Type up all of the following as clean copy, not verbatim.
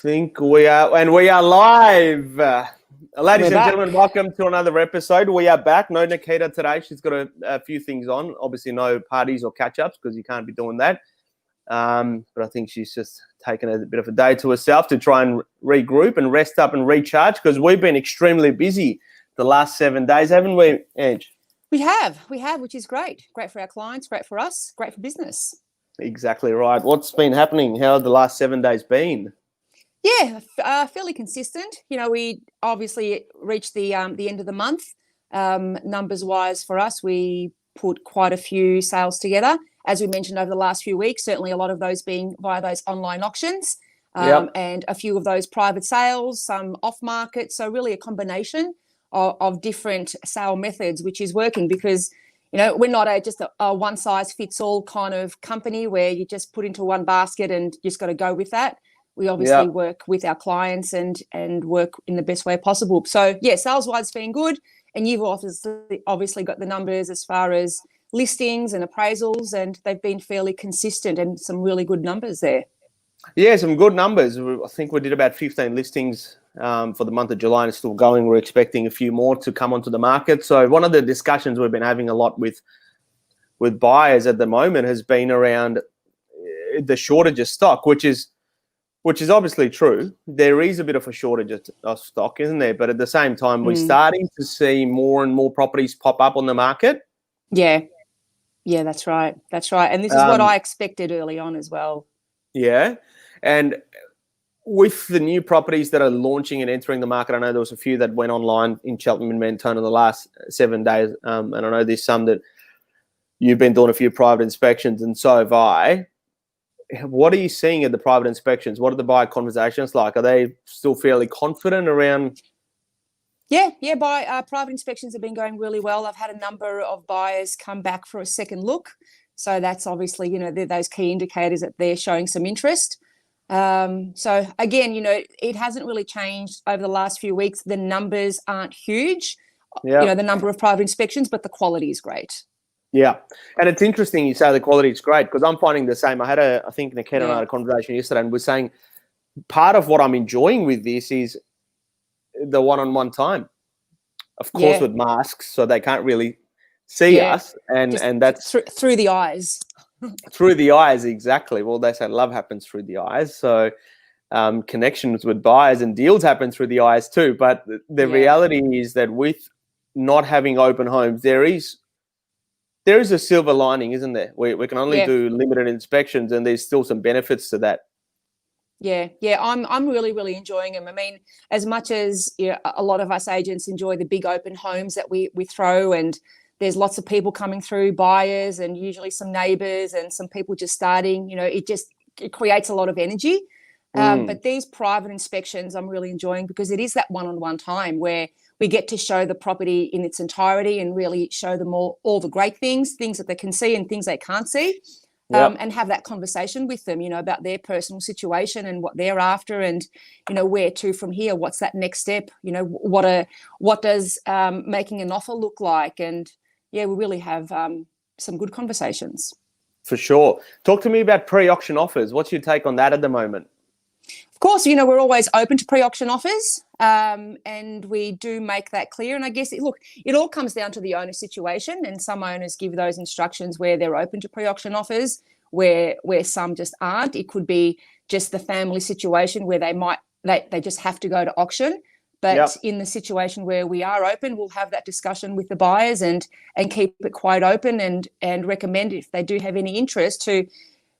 think we are, and we are live. Ladies and gentlemen, welcome to another episode. We are back. No Nikita today. She's got a few things on. Obviously, no parties or catch-ups because you can't be doing that. But I think she's just taken a bit of a day to herself to try and regroup and rest up and recharge because we've been extremely busy the last 7 days, haven't we, Ange? We have, which is great. Great for our clients, great for us, great for business. Exactly right. What's been happening? How have the last 7 days been? Yeah, fairly consistent. You know, we obviously reached the end of the month. Numbers-wise for us, we put quite a few sales together, as we mentioned over the last few weeks, certainly a lot of those being via those online auctions and a few of those private sales, some off-market. So really a combination of different sale methods, which is working because, you know, we're not just a one-size-fits-all kind of company where you just put into one basket and just got to go with that. We obviously work with our clients and work in the best way possible. So, yeah, sales-wise it's been good. And you've obviously got the numbers as far as listings and appraisals, and they've been fairly consistent and some really good numbers there. Yeah, some good numbers. I think we did about 15 listings for the month of July and it's still going. We're expecting a few more to come onto the market. So one of the discussions we've been having a lot with buyers at the moment has been around the shortage of stock, which is obviously true. There is a bit of a shortage of stock, isn't there? But at the same time, we're starting to see more and more properties pop up on the market. Yeah, that's right. And this is what I expected early on as well. Yeah, and with the new properties that are launching and entering the market, I know there was a few that went online in Cheltenham and Mentone in the last 7 days, and I know there's some that you've been doing a few private inspections, and so have I. What are you seeing at the private inspections? What are the buyer conversations like? Are they still fairly confident around? Yeah. Private inspections have been going really well. I've had a number of buyers come back for a second look. So that's obviously, you know, they're those key indicators that they're showing some interest. So again, you know, it hasn't really changed over the last few weeks. The numbers aren't huge, you know, the number of private inspections, but the quality is great. Yeah. And it's interesting you say the quality is great because I'm finding the same. I think Nikita and I had a conversation yesterday and we're saying part of what I'm enjoying with this is the one-on-one time. Of course, with masks, so they can't really see us. And that's through the eyes. Through the eyes, exactly. Well, they say love happens through the eyes. So connections with buyers and deals happen through the eyes too. But the reality is that with not having open homes, there is a silver lining, isn't there? We can only do limited inspections and there's still some benefits to that. Yeah, I'm really, really enjoying them. I mean, as much as a lot of us agents enjoy the big open homes that we throw, and there's lots of people coming through, buyers and usually some neighbours and some people just starting, you know, it creates a lot of energy. But these private inspections I'm really enjoying because it is that one-on-one time where we get to show the property in its entirety and really show them all the great things that they can see and things they can't see, and have that conversation with them, you know, about their personal situation and what they're after and, you know, where to from here, what's that next step, you know, what does making an offer look like? And, we really have some good conversations. For sure. Talk to me about pre-auction offers. What's your take on that at the moment? Of course, you know, we're always open to pre-auction offers, and we do make that clear. And I guess, it all comes down to the owner situation, and some owners give those instructions where they're open to pre-auction offers, where some just aren't. It could be just the family situation where they just have to go to auction. But in the situation where we are open, we'll have that discussion with the buyers and keep it quite open and recommend if they do have any interest to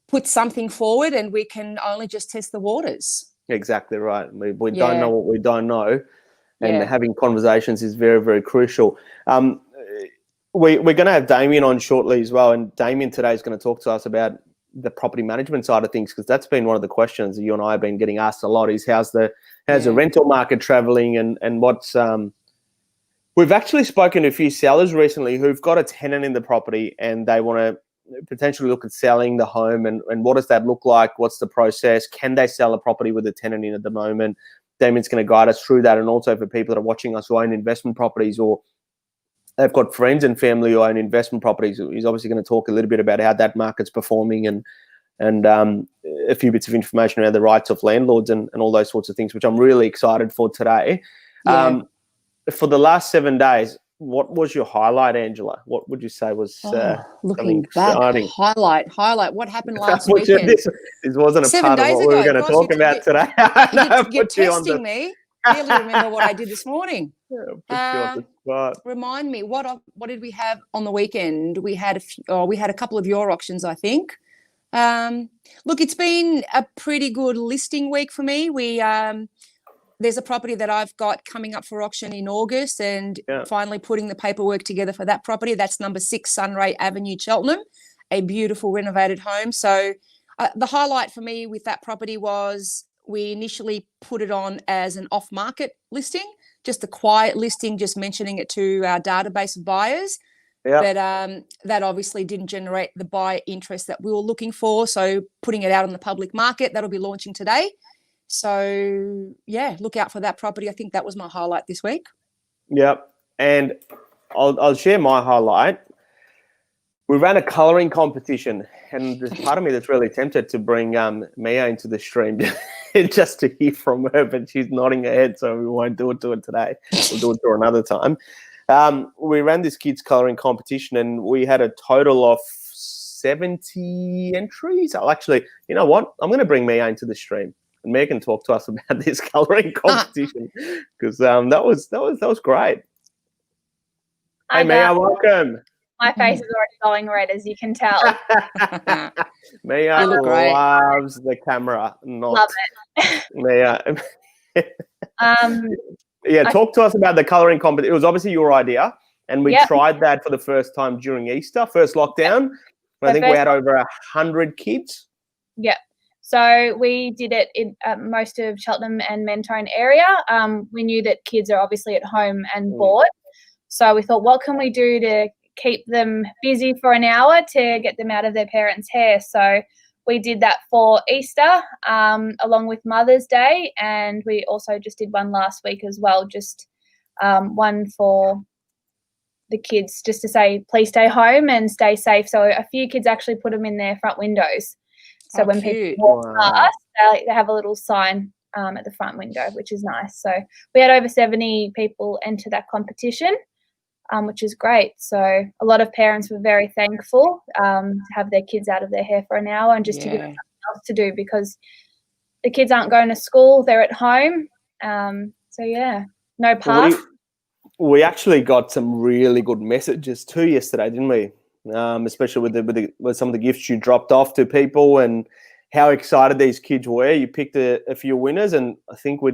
put something forward, and we can only just test the waters. Exactly right. We don't know what we don't know, and having conversations is very, very crucial. We're going to have Damien on shortly as well, and Damien today is going to talk to us about the property management side of things because that's been one of the questions that you and I have been getting asked a lot is how's the rental market traveling and what's we've actually spoken to a few sellers recently who've got a tenant in the property and they want to potentially look at selling the home and what does that look like? What's the process? Can they sell a property with a tenant in at the moment? Damien's going to guide us through that, and also for people that are watching us who own investment properties or they've got friends and family who own investment properties. He's obviously going to talk a little bit about how that market's performing and and a few bits of information around the rights of landlords and all those sorts of things, which I'm really excited for today. Yeah. For the last 7 days, what was your highlight, Angela? What would you say was looking back, exciting? highlight. What happened last weekend? This wasn't a 7 part of days what we were ago. going to Gosh, talk about today. You're testing me. Barely remember what I did this morning. Put you on the spot. Remind me, what did we have on the weekend? We had a couple of your auctions, I think. Look, it's been a pretty good listing week for me. There's a property that I've got coming up for auction in August, and finally putting the paperwork together for that property. That's number 6 Sunray Avenue, Cheltenham, a beautiful renovated home. So the highlight for me with that property was we initially put it on as an off-market listing, just a quiet listing, just mentioning it to our database of buyers. But that obviously didn't generate the buyer interest that we were looking for. So putting it out on the public market, that'll be launching today. So, yeah, look out for that property. I think that was my highlight this week. Yep. And I'll share my highlight. We ran a colouring competition, and there's part of me that's really tempted to bring Mia into the stream just to hear from her, but she's nodding her head, so we won't do it today. We'll do it to another time. We ran this kids colouring competition, and we had a total of 70 entries. Actually, you know what? I'm going to bring Mia into the stream. And Mia can talk to us about this colouring competition because that was great. Hey, Mia, welcome. My face is already going red, as you can tell. Mia loves the camera. Love it. Mia. Talk to us about the colouring competition. It was obviously your idea, and we tried that for the first time during Easter, first lockdown. I think we had over 100 kids. Yep. So we did it in most of Cheltenham and Mentone area. We knew that kids are obviously at home and bored. So we thought, what can we do to keep them busy for an hour to get them out of their parents' hair? So we did that for Easter along with Mother's Day. And we also just did one last week as well, just one for the kids just to say, please stay home and stay safe. So a few kids actually put them in their front windows. So when people walk past, they have a little sign at the front window, which is nice. So we had over 70 people enter that competition, which is great. So a lot of parents were very thankful to have their kids out of their hair for an hour and just to give them something else to do because the kids aren't going to school, they're at home. No park. We actually got some really good messages too yesterday, didn't we? Especially with some of the gifts you dropped off to people and how excited these kids were. You picked a few winners, and I think we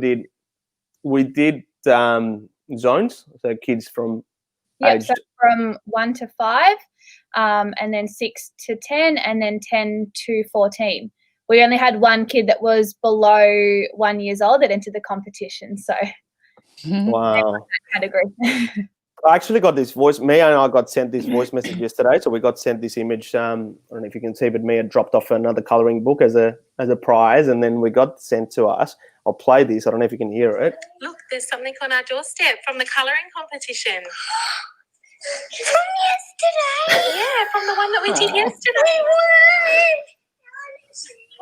did zones, so kids from so from 1 to 5, and then 6 to 10, and then 10 to 14. We only had one kid that was below 1 year old that entered the competition. So wow, category. I actually got this voice. Mia and I got sent this voice message yesterday, so we got sent this image. I don't know if you can see, but Mia dropped off another colouring book as a prize, and then we got sent to us. I'll play this. I don't know if you can hear it. Look, there's something on our doorstep from the colouring competition. From yesterday? Yeah, from the one that we did yesterday.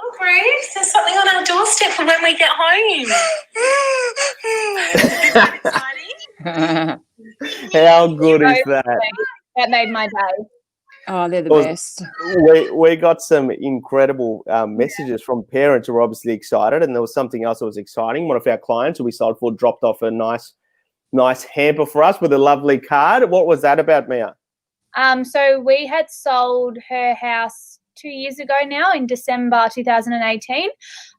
Oh, Bruce, there's something on our doorstep for when we get home. Isn't that exciting? How good is that? That made my day. Oh, they're the best. We got some incredible messages from parents who were obviously excited, and there was something else that was exciting. One of our clients who we sold for dropped off a nice hamper for us with a lovely card. What was that about, Mia? So we had sold her house 2 years ago now in December 2018,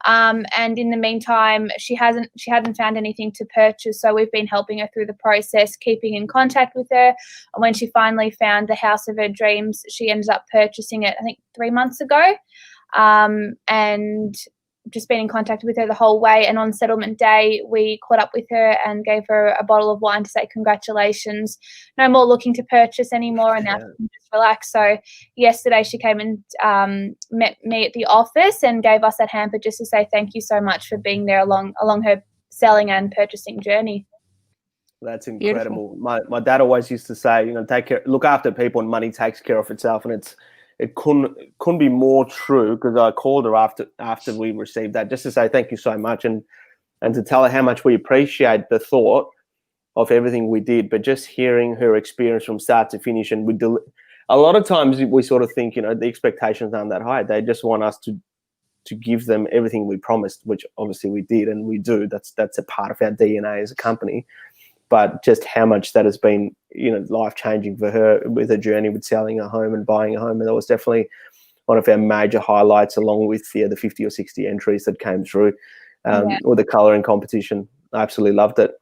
and in the meantime she hadn't found anything to purchase, so we've been helping her through the process, keeping in contact with her. And when she finally found the house of her dreams, she ended up purchasing it I think 3 months ago, and just been in contact with her the whole way. And on settlement day we caught up with her and gave her a bottle of wine to say congratulations, no more looking to purchase anymore, and now she can just relax. So yesterday she came and met me at the office and gave us that hamper just to say thank you so much for being there along her selling and purchasing journey. That's incredible. My dad always used to say, take care, look after people, and money takes care of itself. And it couldn't be more true, because I called her after we received that just to say thank you so much and to tell her how much we appreciate the thought of everything we did, but just hearing her experience from start to finish. And a lot of times we sort of think, the expectations aren't that high. They just want us to give them everything we promised, which obviously we did and we do. That's a part of our DNA as a company. But just how much that has been, life-changing for her with her journey with selling a home and buying a home. And that was definitely one of our major highlights, along with the 50 or 60 entries that came through with the colouring competition. I absolutely loved it.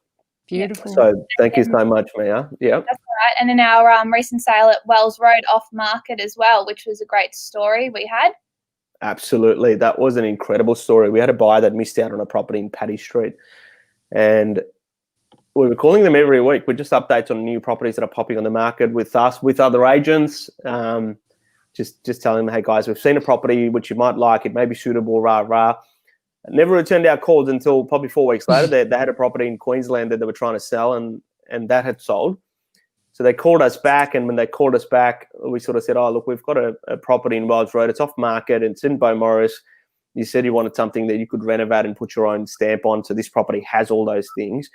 Beautiful. So thank you so much, Mia. Yeah. That's right. And then our recent sale at Wells Road off market as well, which was a great story we had. Absolutely. That was an incredible story. We had a buyer that missed out on a property in Paddy Street, and we were calling them every week with just updates on new properties that are popping on the market with us, with other agents. Just telling them, hey guys, we've seen a property which you might like. It may be suitable, rah. Never returned our calls until probably 4 weeks later. They had a property in Queensland that they were trying to sell, and that had sold. So they called us back, and when they called us back, we sort of said, oh, look, we've got a property in Wells Road. It's off market. It's in Beaumaris. You said you wanted something that you could renovate and put your own stamp on. So this property has all those things.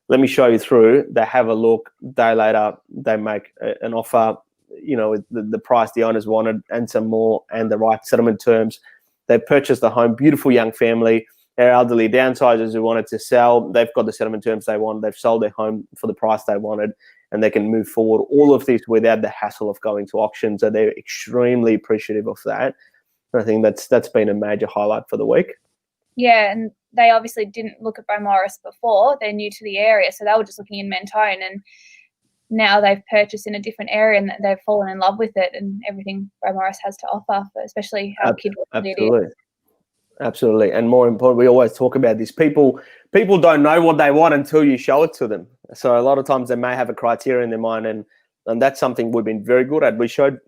Let me show you through. They have a look. Day later, they make an offer, with the price the owners wanted and some more, and the right settlement terms. They purchased the home. Beautiful young family. They're elderly downsizers who wanted to sell. They've got the settlement terms they want. They've sold their home for the price they wanted, and they can move forward. All of this without the hassle of going to auction. So they're extremely appreciative of that. And I think that's been a major highlight for the week. Yeah, and they obviously didn't look at Beaumaris before. They're new to the area, so they were just looking in Mentone, and now they've purchased in a different area and they've fallen in love with it and everything Beaumaris has to offer, especially how kid-friendly it is. Absolutely. And more important, we always talk about this. People don't know what they want until you show it to them. So a lot of times they may have a criteria in their mind, and that's something we've been very good at. We showed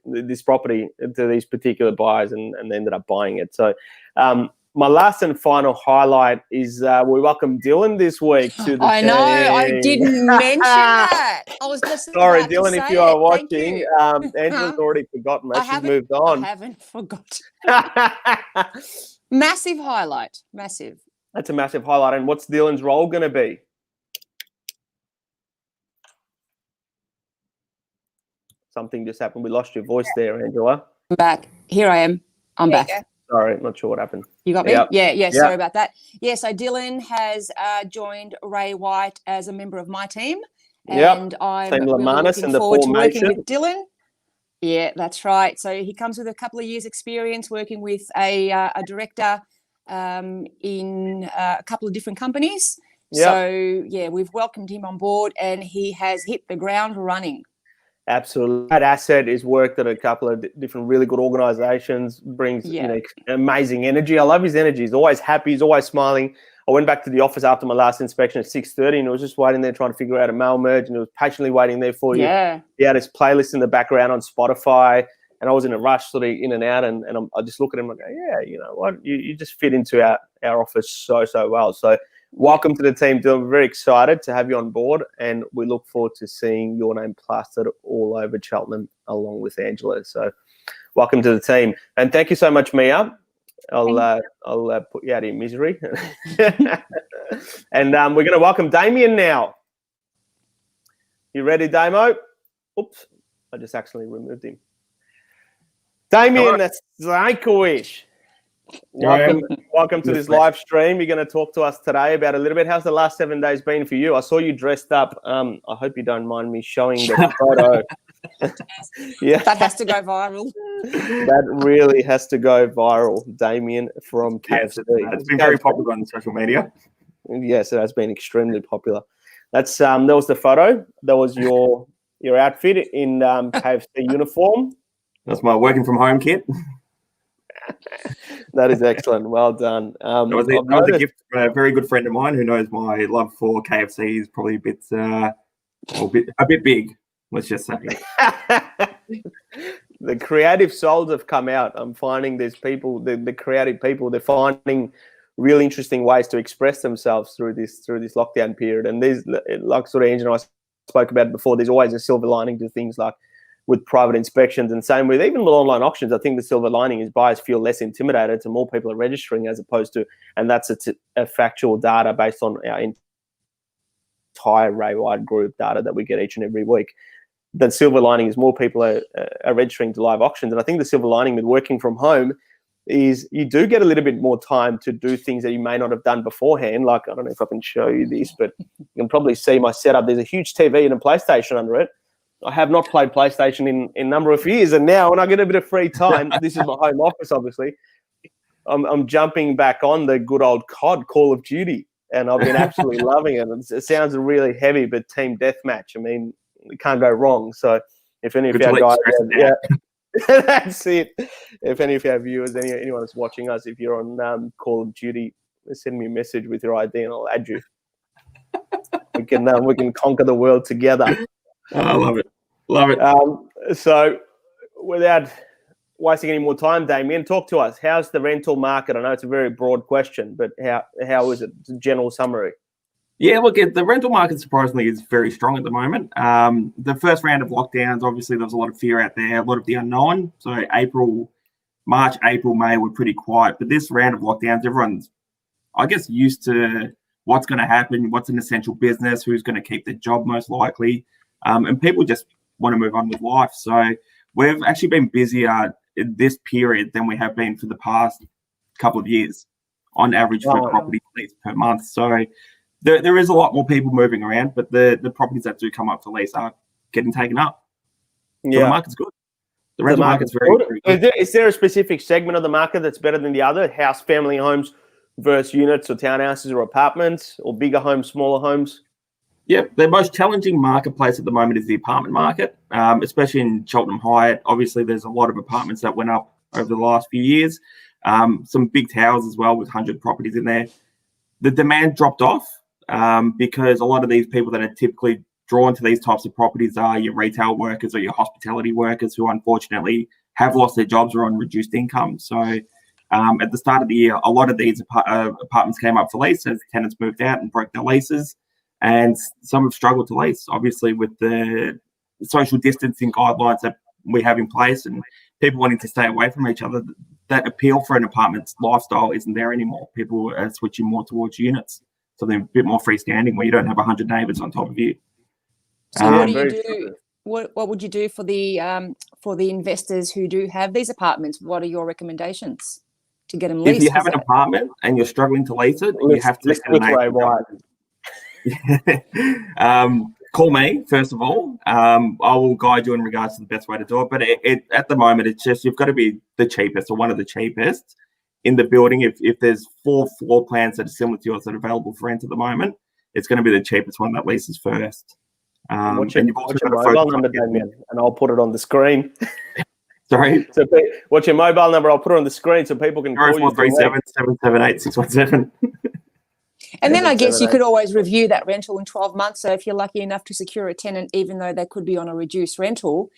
this property to these particular buyers and they ended up buying it. So my last and final highlight is we welcome Dylan this week to the I know, team. I didn't mention that. I was just sorry, about Dylan, to if say you are it. watching. You. Angela's already forgotten, mate. She's moved I on. haven't forgot. Massive highlight. Massive. That's a massive highlight. And what's Dylan's role going to be? Something just happened. We lost your voice there, Angela. I'm back. Here I am. I'm There back. you go. Sorry, not sure what happened. You got me? Yep. Yeah. Sorry about that. Yeah, so Dylan has joined Ray White as a member of my team. And I'm Team really Lamanis looking and the forward to working formation. with Dylan. Yeah, that's right. So he comes with a couple of years' experience working with a director in a couple of different companies. Yep. So, yeah, we've welcomed him on board and he has hit the ground running. Absolutely. That asset is worked at a couple of different really good organisations, brings amazing energy. I love his energy. He's always happy. He's always smiling. I went back to the office after my last inspection at 6:30 and I was just waiting there trying to figure out a mail merge, and it was patiently waiting there for you. Yeah. He had his playlist in the background on Spotify, and I was in a rush sort of in and out, and I just look at him and go, yeah, you know what? You just fit into our office so well. So welcome to the team, Dylan. We're very excited to have you on board, and we look forward to seeing your name plastered all over Cheltenham along with Angela. So welcome to the team. And thank you so much, Mia. I'll put you out of your misery. And we're going to welcome Damien now. You ready, Damo? Oops, I just accidentally removed him. Damien Sienkiewicz. Welcome to this live stream. You're going to talk to us today about a little bit. How's the last 7 days been for you? I saw you dressed up. I hope you don't mind me showing the photo. Yeah, that has to go viral. That really has to go viral. Damien from KFC. It's been very popular on social media. Yes, it has been extremely popular. That was the photo. That was your outfit in KFC uniform. That's my working from home kit. That is excellent. Well done. That was a gift from a very good friend of mine who knows my love for KFC is probably a bit big. Let's just say. The creative souls have come out. I'm finding there's people, the creative people, they're finding really interesting ways to express themselves through this lockdown period. And there's, like sort of Ange and I spoke about before, there's always a silver lining to things like with private inspections, and same with even with online auctions. I think the silver lining is buyers feel less intimidated, so more people are registering as opposed to, and that's a factual data based on our entire Ray White group data that we get each and every week. The silver lining is more people are registering to live auctions. And I think the silver lining with working from home is you do get a little bit more time to do things that you may not have done beforehand. Like, I don't know if I can show you this, but you can probably see my setup. There's a huge TV and a PlayStation under it. I have not played PlayStation in a number of years. And now when I get a bit of free time, this is my home office, obviously, I'm jumping back on the good old COD, Call of Duty. And I've been absolutely loving it. It sounds really heavy, but team deathmatch, I mean, it can't go wrong. So if any of our guys, that's it. If any of our viewers, anyone that's watching us, if you're on Call of Duty, send me a message with your ID and I'll add you. we can conquer the world together. Oh, I love it. Love it. So without wasting any more time, Damien, talk to us. How's the rental market? I know it's a very broad question, but how is it? General summary. Yeah, look, the rental market surprisingly is very strong at the moment. The first round of lockdowns, obviously, there was a lot of fear out there, a lot of the unknown. So March, April, May were pretty quiet. But this round of lockdowns, everyone's, I guess, used to what's going to happen, what's an essential business, who's going to keep their job most likely. And people just want to move on with life. So we've actually been busier in this period than we have been for the past couple of years, on average for property lease per month. So there is a lot more people moving around, but the properties that do come up for lease are getting taken up. So the market's good. The rental market's very good. Is there a specific segment of the market that's better than the other? House, family homes versus units or townhouses or apartments, or bigger homes, smaller homes? Yeah, the most challenging marketplace at the moment is the apartment market, especially in Cheltenham Hyatt. Obviously, there's a lot of apartments that went up over the last few years. Some big towers as well with 100 properties in there. The demand dropped off because a lot of these people that are typically drawn to these types of properties are your retail workers or your hospitality workers who unfortunately have lost their jobs or on reduced income. So at the start of the year, a lot of these apartments came up for lease as tenants moved out and broke their leases. And some have struggled to lease, obviously, with the social distancing guidelines that we have in place and people wanting to stay away from each other. That appeal for an apartment lifestyle isn't there anymore. People are switching more towards units, so they're a bit more freestanding where you don't have 100 neighbours on top of you. So what do you do? What would you do for the investors who do have these apartments? What are your recommendations to get them leased? If you have an apartment and you're struggling to lease it, you have to get an agent. Call me first of all. I will guide you in regards to the best way to do it. But at the moment, it's just you've got to be the cheapest or one of the cheapest in the building. If there's 4 floor plans that are similar to yours that are available for rent at the moment, it's going to be the cheapest one that leases first. What's your mobile number, Damien? And I'll put it on the screen. Sorry. So what's your mobile number? I'll put it on the screen so people can call you. 0437 778 617. And then I guess you could always review that rental in 12 months. So if you're lucky enough to secure a tenant, even though they could be on a reduced rental,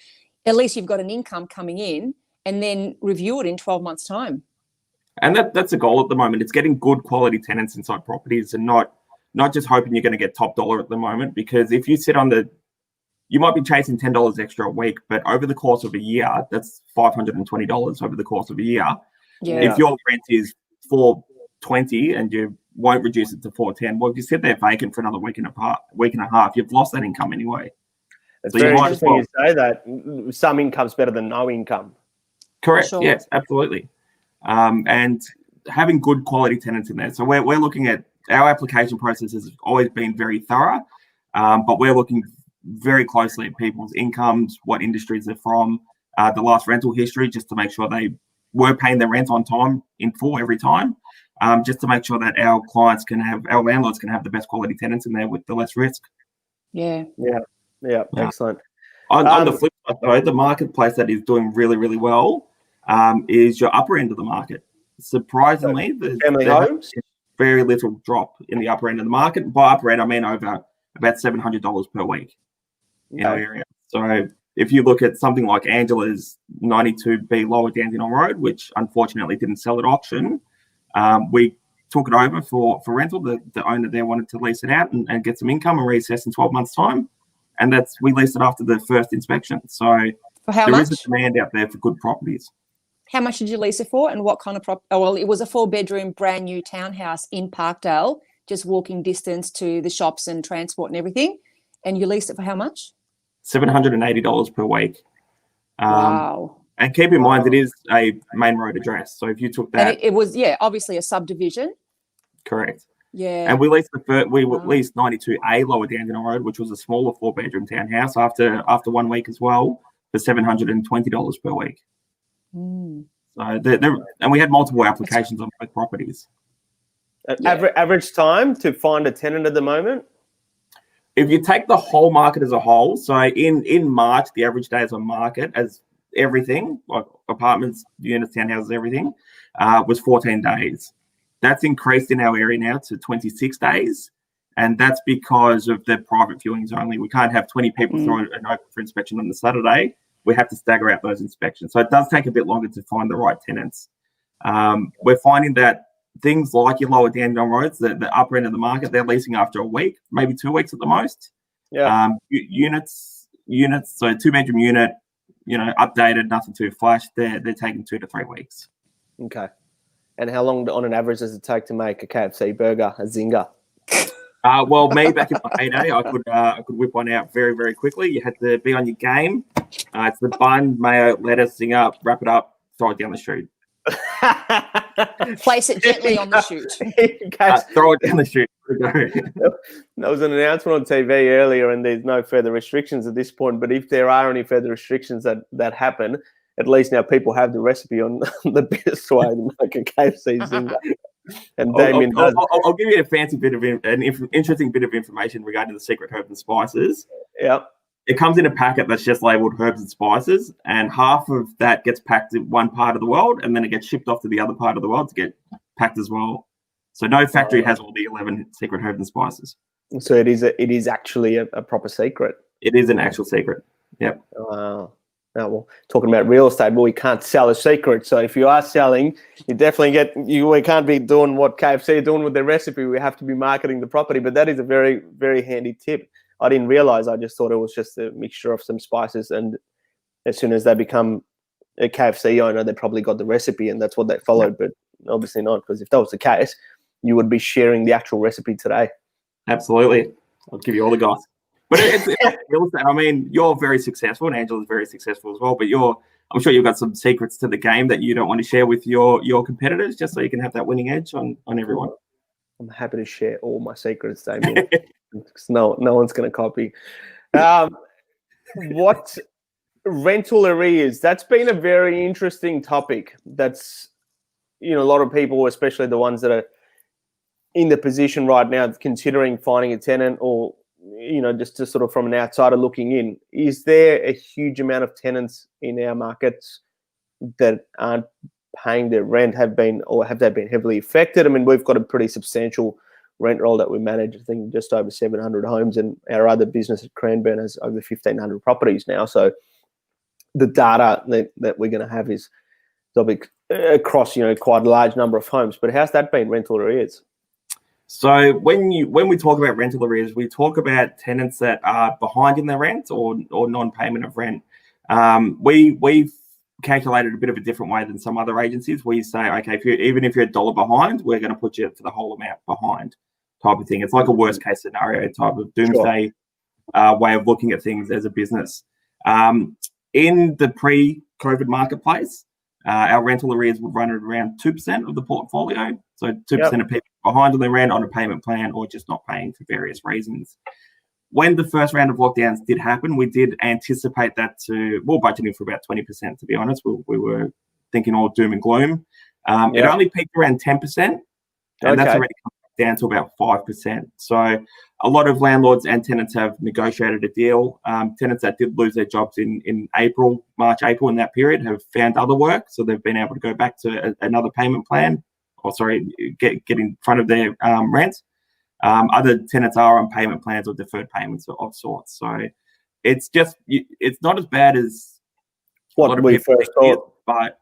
at least you've got an income coming in, and then review it in 12 months' time. And that's a goal at the moment. It's getting good quality tenants inside properties and not just hoping you're going to get top dollar at the moment, because if you sit on you might be chasing $10 extra a week, but over the course of a year, that's $520 over the course of a year. Yeah. If your rent is $420 and you won't reduce it to $410, well, if you sit there vacant for another week and a half, you've lost that income anyway. It's so very interesting you say that. Some income's better than no income. Correct. Sure. Yes, absolutely. And having good quality tenants in there. So we're looking at our application process has always been very thorough, but we're looking very closely at people's incomes, what industries they're from, the last rental history, just to make sure they were paying their rent on time in full every time. Just to make sure that our landlords can have the best quality tenants in there with the less risk. Yeah. Excellent. On the flip side, though, the marketplace that is doing really, really well is your upper end of the market. Surprisingly, there's very little drop in the upper end of the market. By upper end, I mean over about $700 per week in our area. So if you look at something like Angela's 92B Lower Dandenong Road, which unfortunately didn't sell at auction, we took it over for rental. The owner there wanted to lease it out and get some income and reassess in 12 months' time. And we leased it after the first inspection. So For how There much? is a demand out there for good properties. How much did you lease it for, and what kind of property? Oh, well, it was a 4-bedroom brand new townhouse in Parkdale, just walking distance to the shops and transport and everything. And you leased it for how much? $780 per week. Wow. And keep in mind, it is a main road address. So if you took that, And it was, obviously a subdivision. correct. Yeah. And we leased leased 92A Lower Dandenong Road, which was a smaller 4-bedroom townhouse after 1 week as well, for $720 per week. Mm. So and we had multiple applications on both properties. Average time to find a tenant at the moment? If you take the whole market as a whole, so in March, the average days on market as everything, like apartments, units, townhouses, everything, was 14 days. That's increased in our area now to 26 days. And that's because of the private viewings only. We can't have 20 people throw an open for inspection on the Saturday. We have to stagger out those inspections. So it does take a bit longer to find the right tenants. We're finding that things like your lower Dandenong roads, the upper end of the market, they're leasing after a week, maybe 2 weeks at the most. Yeah. Units, so 2-bedroom unit, updated, nothing too flash, they're taking 2 to 3 weeks. Okay. And how long on an average does it take to make a KFC burger, a zinger? Well, me back in my heyday, I could whip one out very, very quickly. You had to be on your game. It's the bun, mayo, lettuce, zinger, wrap it up, throw it down the chute. Place it gently on the chute. Throw it down the chute. There was an announcement on TV earlier, and there's no further restrictions at this point. But if there are any further restrictions that happen, at least now people have the recipe on the best way to make a KFC zinger. And Damien I'll give you a fancy bit of an interesting bit of information regarding the secret herbs and spices. Yeah. It comes in a packet that's just labelled herbs and spices, and half of that gets packed in one part of the world, and then it gets shipped off to the other part of the world to get packed as well. So no factory has all the 11 secret herbs and spices. So it is actually a proper secret. It is an actual secret. Yep. Wow. Now, well, talking about real estate, but we can't sell a secret. So if you are selling, you definitely we can't be doing what KFC are doing with their recipe. We have to be marketing the property. But that is a very, very handy tip. I didn't realize. I just thought it was just a mixture of some spices. And as soon as they become a KFC owner, they probably got the recipe and that's what they followed. But obviously not, because if that was the case, you would be sharing the actual recipe today. Absolutely. I'll give you all the gossip. But it's real estate. I mean, you're very successful, and Angela's very successful as well. But I'm sure you've got some secrets to the game that you don't want to share with your competitors, just so you can have that winning edge on everyone. I'm happy to share all my secrets, Damien. no one's going to copy. What rental arrears? That's been a very interesting topic. That's a lot of people, especially the ones that are in the position right now, considering finding a tenant or just to sort of from an outsider looking in, is there a huge amount of tenants in our markets that aren't paying their rent, have they been heavily affected? I mean, we've got a pretty substantial rent roll that we manage, I think just over 700 homes, and our other business at Cranbourne has over 1,500 properties now. So the data that we're going to have is across, quite a large number of homes. But how's that been, rental arrears? So when we talk about rental arrears, we talk about tenants that are behind in their rent or non-payment of rent. We've calculated a bit of a different way than some other agencies. We say, okay, even if you're $1 behind, we're going to put you for the whole amount behind, type of thing. It's like a worst case scenario type of doomsday way of looking at things as a business. In the pre-COVID marketplace, our rental arrears would run at around 2% of the portfolio. So 2% of people behind on their rent on a payment plan or just not paying for various reasons. When the first round of lockdowns did happen, we did anticipate that we're budgeting for about 20%, to be honest. We were thinking all doom and gloom. It only peaked around 10%, and that's already come down to about 5%. So a lot of landlords and tenants have negotiated a deal. Tenants that did lose their jobs in March, April, in that period have found other work. So they've been able to go back to another payment plan, get in front of their rent. Other tenants are on payment plans or deferred payments of sorts. So it's not as bad as what we first thought. But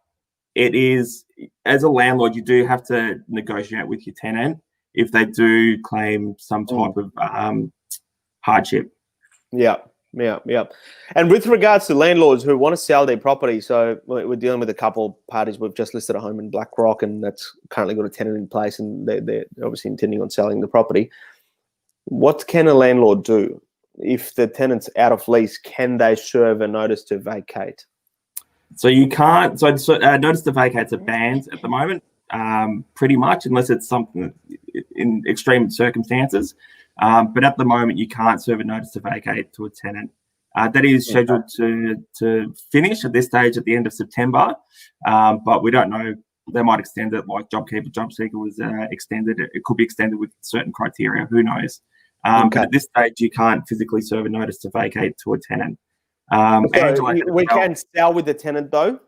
it is, as a landlord, you do have to negotiate with your tenant if they do claim some type of hardship. Yeah. Yeah. And with regards to landlords who want to sell their property, so we're dealing with a couple of parties. We've just listed a home in Blackrock, and that's currently got a tenant in place, and they're obviously intending on selling the property. What can a landlord do if the tenant's out of lease? Can they serve a notice to vacate? So you can't. So notice to vacate's a banned at the moment, pretty much, unless it's something in extreme circumstances. But at the moment, you can't serve a notice to vacate to a tenant. That is scheduled to finish at this stage at the end of September, but we don't know. They might extend it, like JobKeeper, JobSeeker was extended. It could be extended with certain criteria. Who knows? But at this stage, you can't physically serve a notice to vacate to a tenant. Angela, we can sell with the tenant, though?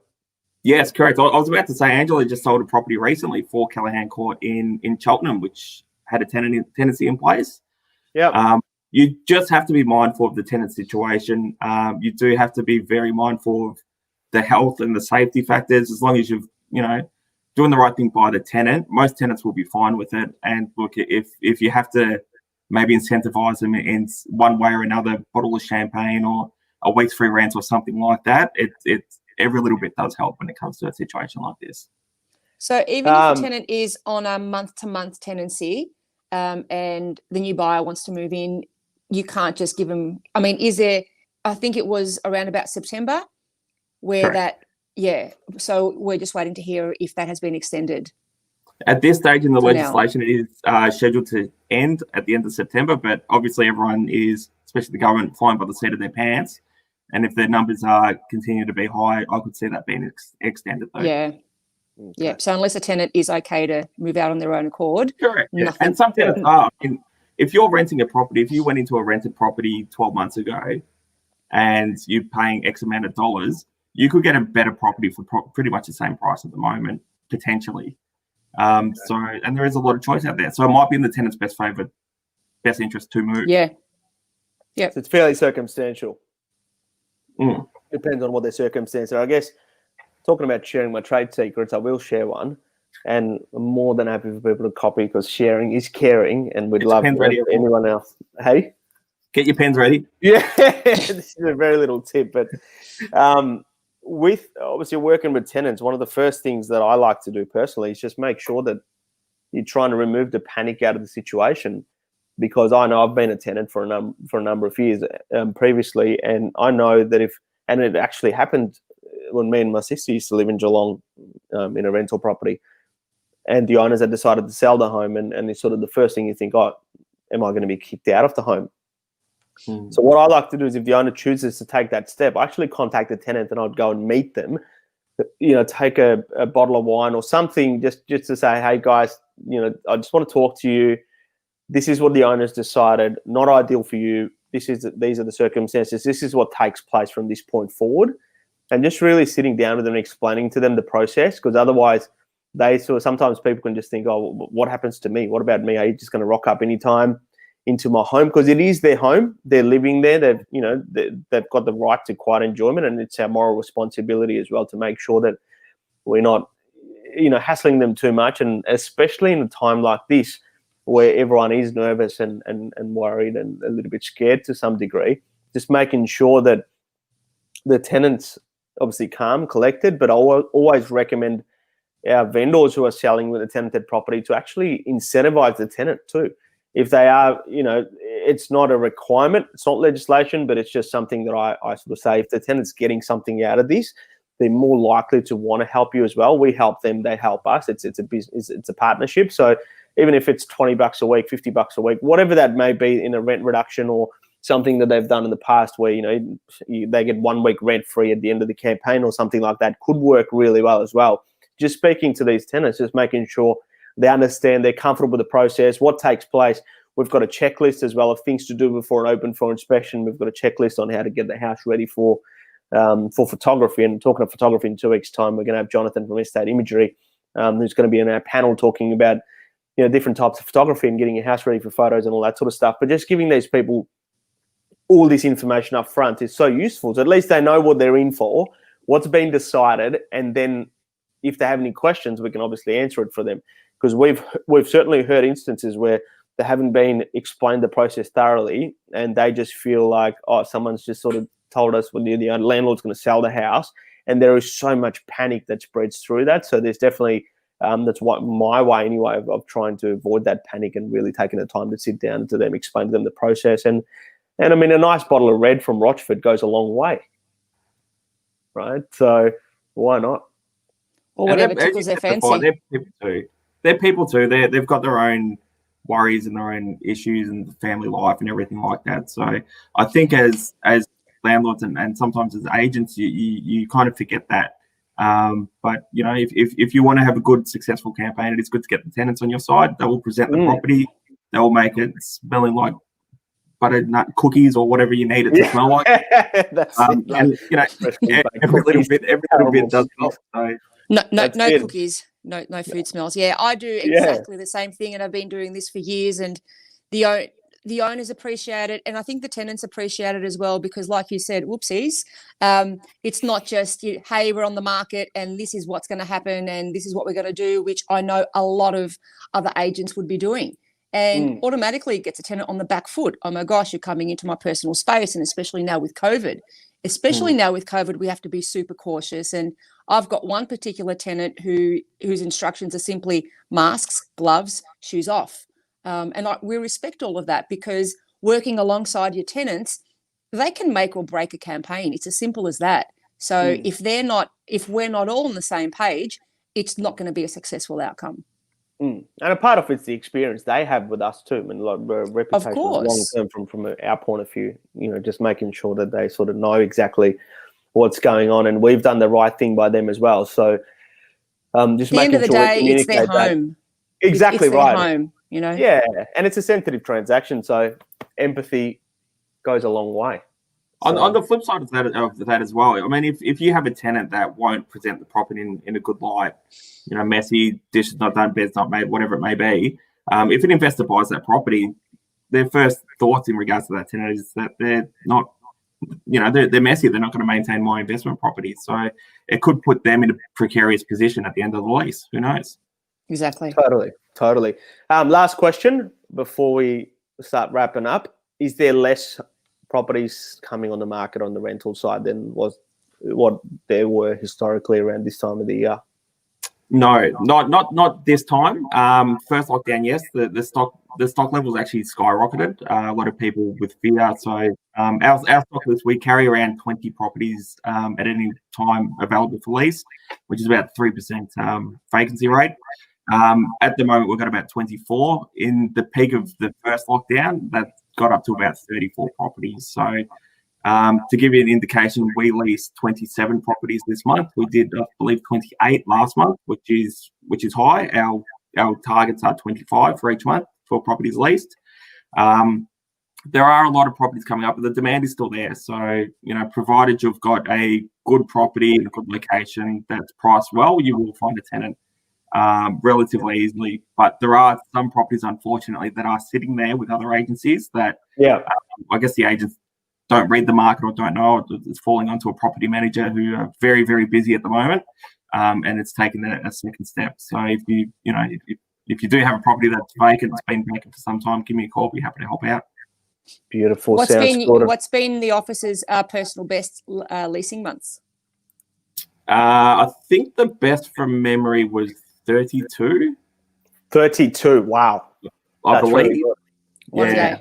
Yes, correct. I was about to say Angela just sold a property recently for Callaghan Court in Cheltenham, which had a tenancy in place. Yeah. You just have to be mindful of the tenant situation. You do have to be very mindful of the health and the safety factors. As long as you've, doing the right thing by the tenant, most tenants will be fine with it. And look, if you have to maybe incentivize them in one way or another, bottle of champagne or a week's free rent or something like that, it's every little bit does help when it comes to a situation like this. So even if the tenant is on a month-to-month tenancy and the new buyer wants to move in, you can't just give them, I think it was around about September where Correct. So we're just waiting to hear if that has been extended. At this stage in the For legislation, it is scheduled to end at the end of September, but obviously everyone is, especially the government, flying by the seat of their pants. And if their numbers continue to be high, I could see that being extended though. Yeah. Okay. Yeah. So unless a tenant is okay to move out on their own accord. Correct. Nothing. And some tenants are. If you're renting a property, if you went into a rented property 12 months ago and you're paying X amount of dollars, you could get a better property for pretty much the same price at the moment, potentially. And there is a lot of choice out there. So it might be in the tenant's best interest to move. Yeah. Yeah. So it's fairly circumstantial. Mm. Depends on what their circumstances are. I guess talking about sharing my trade secrets, I will share one. And I'm more than happy for people to copy because sharing is caring, and we'd love anyone else. Hey? Get your pens ready. Yeah, this is a very little tip. But with obviously working with tenants, one of the first things that I like to do personally is just make sure that you're trying to remove the panic out of the situation, because I know I've been a tenant for a number of years previously, and I know that and it actually happened when me and my sister used to live in Geelong in a rental property, and the owners had decided to sell the home, and it's sort of the first thing you think, oh, am I going to be kicked out of the home? So what I like to do is if the owner chooses to take that step, I actually contact the tenant and I'd go and meet them, take a bottle of wine or something just to say, hey guys, I just want to talk to you. This is what the owner's decided, not ideal for you. These are the circumstances. This is what takes place from this point forward. And just really sitting down with them and explaining to them the process, because otherwise sometimes people can just think, oh, what happens to me? What about me? Are you just going to rock up anytime into my home? Because it is their home. They're living there. They've got the right to quiet enjoyment, and it's our moral responsibility as well to make sure that we're not, hassling them too much. And especially in a time like this, where everyone is nervous and worried and a little bit scared to some degree, just making sure that the tenant's obviously calm, collected, but I always recommend our vendors who are selling with a tenanted property to actually incentivize the tenant too. If they are, it's not a requirement, it's not legislation, but it's just something that I sort of say, if the tenant's getting something out of this, they're more likely to want to help you as well. We help them, they help us. It's a business, it's a partnership. So even if it's $20 a week, $50 a week, whatever that may be in a rent reduction or something that they've done in the past where, they get 1 week rent free at the end of the campaign or something like that, could work really well as well. Just speaking to these tenants, just making sure they understand, they're comfortable with the process, what takes place. We've got a checklist as well of things to do before an open for inspection. We've got a checklist on how to get the house ready for photography. And talking of photography, in 2 weeks' time, we're going to have Jonathan from Estate Imagery, who's going to be in our panel talking about different types of photography and getting your house ready for photos and all that sort of stuff. But just giving these people all this information up front is so useful. So at least they know what they're in for, what's been decided, and then if they have any questions, we can obviously answer it for them. Because we've certainly heard instances where they haven't been explained the process thoroughly, and they just feel like, oh, someone's just sort of told us when the landlord's going to sell the house, and there is so much panic that spreads through that. So there's definitely that's what my way anyway of trying to avoid that panic and really taking the time to sit down to them, explain to them the process, and I mean, a nice bottle of red from Rochford goes a long way, right? So why not? Or whatever tickles their fancy. They're people too. They're people too. They've got their own worries and their own issues and family life and everything like that. So I think as landlords and sometimes as agents, you kind of forget that. But you know, if you want to have a good successful campaign, it is good to get the tenants on your side. They will present the property. They will make it smelling like butternut cookies or whatever you need it to smell like. That's and you know, every little bit does help. So no cookies, no food smells. Yeah, I do exactly the same thing, and I've been doing this for years. And the owners appreciate it, and I think the tenants appreciate it as well, because, like you said, whoopsies, it's not just hey, we're on the market and this is what's going to happen and this is what we're going to do, which I know a lot of other agents would be doing. And automatically it gets a tenant on the back foot. Oh my gosh, you're coming into my personal space. And especially now with COVID, we have to be super cautious. And I've got one particular tenant whose instructions are simply masks, gloves, shoes off. And we respect all of that, because working alongside your tenants, they can make or break a campaign. It's as simple as that. So if we're not all on the same page, it's not going to be a successful outcome. And a part of it's the experience they have with us too, and like reputation long term from our point of view. You know, just making sure that they sort of know exactly what's going on, and we've done the right thing by them as well. So, just at the end of the day, it's their home. Exactly it's right. Their home, you know. Yeah, and it's a sensitive transaction, so empathy goes a long way. On the flip side of that as well, I mean, if you have a tenant that won't present the property in a good light, you know, messy, dishes not done, beds not made, whatever it may be, if an investor buys that property, their first thoughts in regards to that tenant is that they're not, you know, they're messy. They're not going to maintain my investment property. So it could put them in a precarious position at the end of the lease. Who knows? Exactly. Totally. Last question before we start wrapping up. Is there less properties coming on the market on the rental side than what there were historically around this time of the year? No, not this time. First lockdown, yes, the stock levels actually skyrocketed. A lot of people with fear. So our stock list, we carry around 20 properties at any time available for lease, which is about 3% vacancy rate. At the moment, we've got about 24. In the peak of the first lockdown, that got up to about 34 properties. So to give you an indication, we leased 27 properties this month. We did, I believe, 28 last month, which is high. Our targets are 25 for each month for properties leased. There are a lot of properties coming up, but the demand is still there. So, you know, provided you've got a good property in a good location that's priced well, you will find a tenant relatively easily. But there are some properties, unfortunately, that are sitting there with other agencies that, I guess the agents don't read the market or don't know. It's falling onto a property manager who are very, very busy at the moment, and it's taken a second step. So if you do have a property that's vacant, it's been vacant for some time, give me a call. We'll be happy to help out. Beautiful. What's been the office's personal best leasing months? I think the best from memory was 32. 32. Wow. I believe. Really yeah.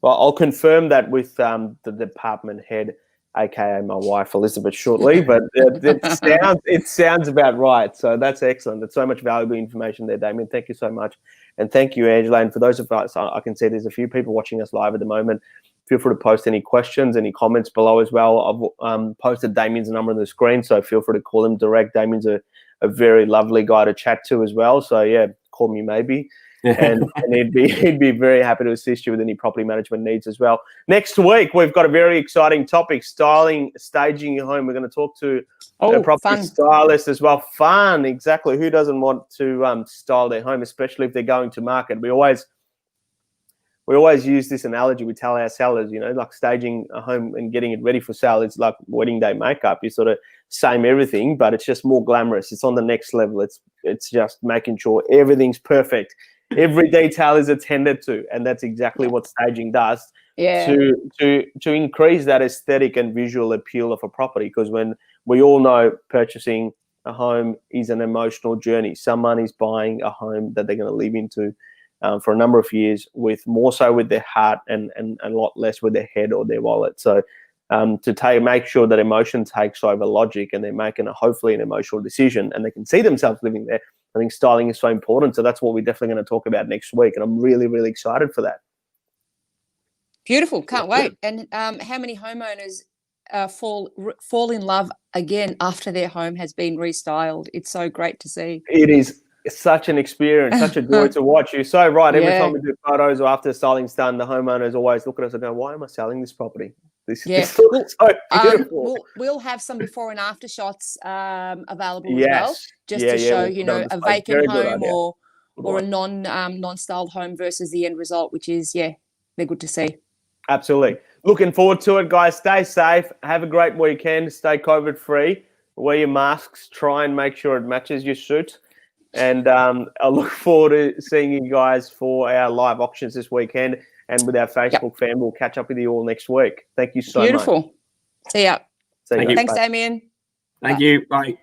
Well, I'll confirm that with the department head, aka my wife Elizabeth, shortly. But it sounds about right. So that's excellent. There's so much valuable information there, Damien. Thank you so much, and thank you, Angela. And for those of us, I can see there's a few people watching us live at the moment. Feel free to post any questions, any comments below as well. I've posted Damien's number on the screen, so feel free to call him direct. Damien's a very lovely guy to chat to as well. So yeah, call me maybe. and he'd be very happy to assist you with any property management needs as well. Next week, we've got a very exciting topic, staging your home. We're going to talk to a property stylist as well. Fun, exactly. Who doesn't want to style their home, especially if they're going to market? We always use this analogy. We tell our sellers, you know, like staging a home and getting it ready for sale. It's like wedding day makeup. You sort of same everything, but it's just more glamorous. It's on the next level. It's just making sure everything's perfect. every detail is attended to, and that's exactly what staging does to increase that aesthetic and visual appeal of a property. Because when we all know purchasing a home is an emotional journey. Someone is buying a home that they're going to live into for a number of years, with more so with their heart and a lot less with their head or their wallet. So to make sure that emotion takes over logic and they're making hopefully an emotional decision and they can see themselves living there, I think styling is so important. So that's what we're definitely going to talk about next week. And I'm really, really excited for that. Beautiful. Can't wait. And how many homeowners fall in love again after their home has been restyled? It's so great to see. It is such an experience, such a joy to watch. You're so right. Every time we do photos or after styling's done, the homeowners always look at us and go, why am I selling this property? This looks so beautiful. We'll have some before and after shots available as well, just to show, a vacant home or a non-styled home versus the end result, which is, they're good to see. Absolutely. Looking forward to it, guys. Stay safe. Have a great weekend. Stay COVID-free. Wear your masks. Try and make sure it matches your suit. And I look forward to seeing you guys for our live auctions this weekend. And with our Facebook fan, we'll catch up with you all next week. Thank you so much. Beautiful. See ya. Thanks, Damien. Thank you. Bye.